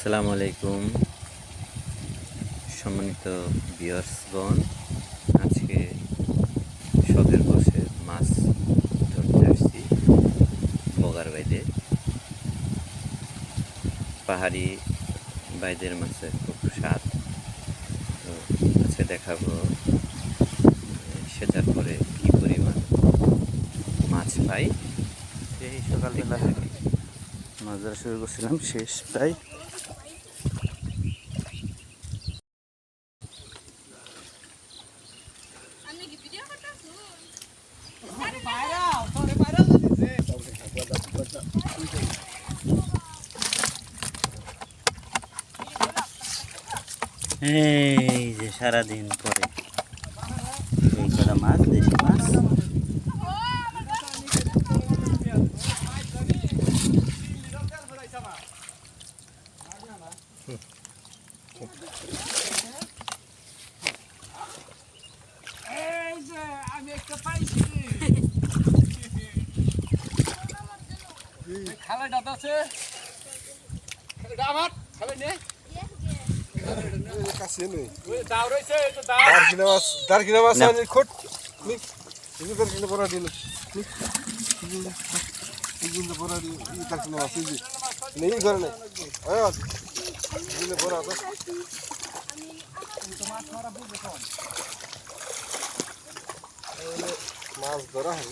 আসসালামু আলাইকুম সম্মানিত ভিউয়ার্সগণ, আজকে শখের বসে মাছ ধরতে আসছি বগার বাইদে। পাহাড়ি বাইদের মাছের খুব স্বাদ। তো আজকে দেখাবো সেটার পরে কি পরিমাণ মাছ পাই। সেই সকালবেলা মাছ ধরা শুরু করছিলাম, শেষ প্রায়। এই যে সারাদিন পরে এই কটা মাছ, দেশি মাছ। আমি একটা পাইছি খালে ডাত আছে আমার খালে নে কাছে নেই দাও রইছে তো দাও দারকিনা মাছ আনি খট নিক ইনি দারকিনা পড়া দিন নিক ইনি পড়া দিন ই দারকিনা মাছ ইজি নেই ঘরে নেই আয় ইনি পড়া তো মাছ ধরা হয়